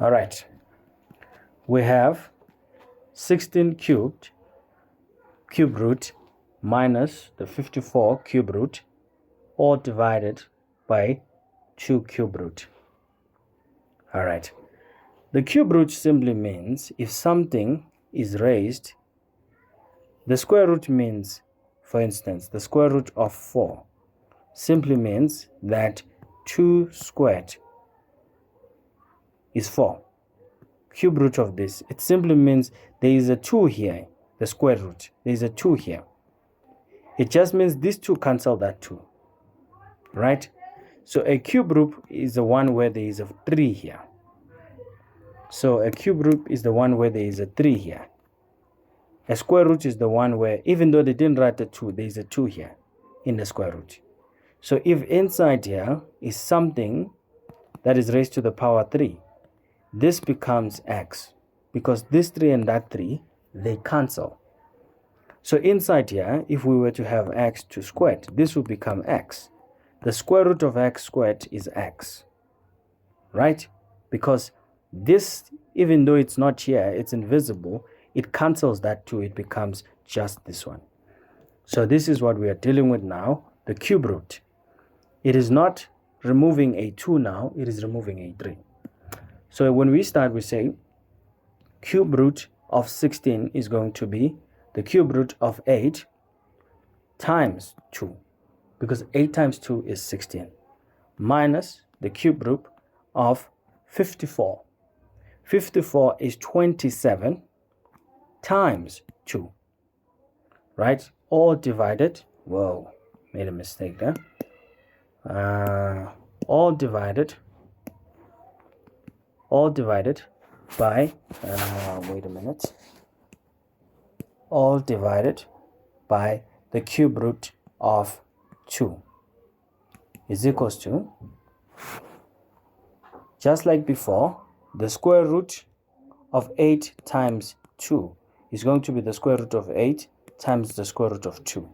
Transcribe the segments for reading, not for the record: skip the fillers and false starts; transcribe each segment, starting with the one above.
All right. We have 16 cube root minus the 54 cube root, all divided by 2 cube root. All right. The cube root simply means if something is raised, the square root means, for instance, the square root of 4 simply means that 2 squared is 4. Cube root of this, it simply means there is a 2 here, the square root. There is a 2 here. It just means these two cancel that 2, right? So a cube root is the one where there is a 3 here. So a cube root is the one where there is a 3 here. A square root is the one where, even though they didn't write a 2, there is a 2 here in the square root. So if inside here is something that is raised to the power 3, this becomes x, because this 3 and that 3, they cancel. So inside here, if we were to have x to squared, this would become x. The square root of x squared is x, right? Because this, even though it's not here, it's invisible, it cancels that 2, it becomes just this one. So this is what we are dealing with now, the cube root. It is not removing a 2 now, it is removing a 3. So when we start, we say cube root of 16 is going to be the cube root of 8 times 2, because 8 times 2 is 16, minus the cube root of 54. 54 is 27 times 2, right? All divided, whoa, made a mistake there. All divided by, wait a minute, all divided by the cube root of 2 is equals to, just like before, the square root of 8 times 2 is going to be the square root of 8 times the square root of 2.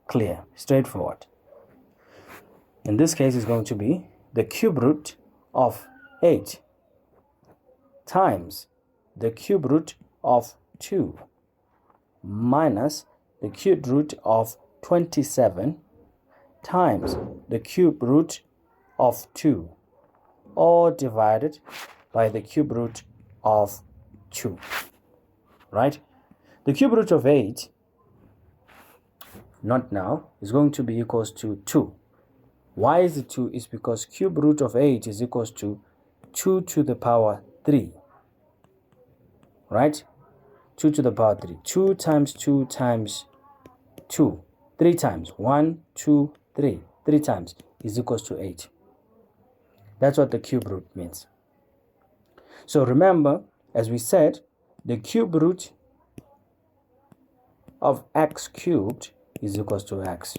Clear, straightforward. In this case, it's going to be the cube root of 8 times the cube root of 2 minus the cube root of 27 times the cube root of 2, all divided by the cube root of 2, right? The cube root of 8, not now, is going to be equals to 2. Why is it 2? It's because cube root of 8 is equals to 2 to the power 3, right? 2 to the power 3. 2 times 2 times 2. 3 times. 1, 2, 3. 3 times is equals to 8. That's what the cube root means. So remember, as we said, the cube root of x cubed is equals to x.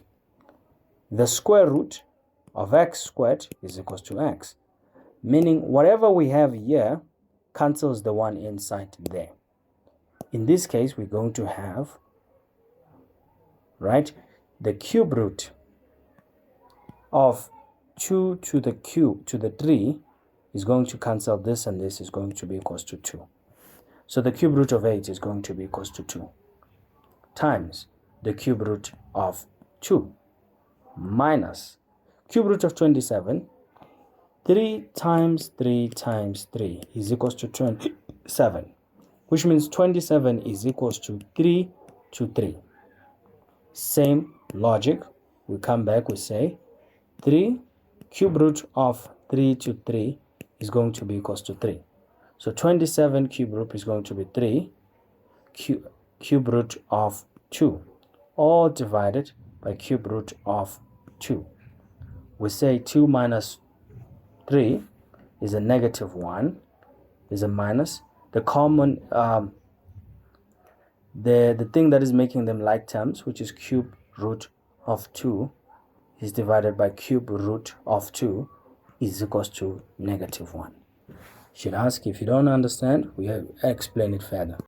The square root of x squared is equals to x. Meaning whatever we have here cancels the one inside there. In this case, we're going to have, right, the cube root of 2 to the cube to the 3 is going to cancel this, and this is going to be equals to 2. So the cube root of 8 is going to be equals to 2 times the cube root of 2 minus cube root of 27. 3 times 3 times 3 is equals to 27, which means 27 is equals to 3 to 3. Same logic. We come back, we say 3 cube root of 3 to 3 is going to be equals to 3. So 27 cube root is going to be 3 cube root of 2, all divided by cube root of 2. We say 2 minus 3 is a negative 1, is a minus. The common, the thing that is making them like terms, which is cube root of 2, is divided by cube root of 2 is equals to negative 1. Should ask if you don't understand, we explain it further.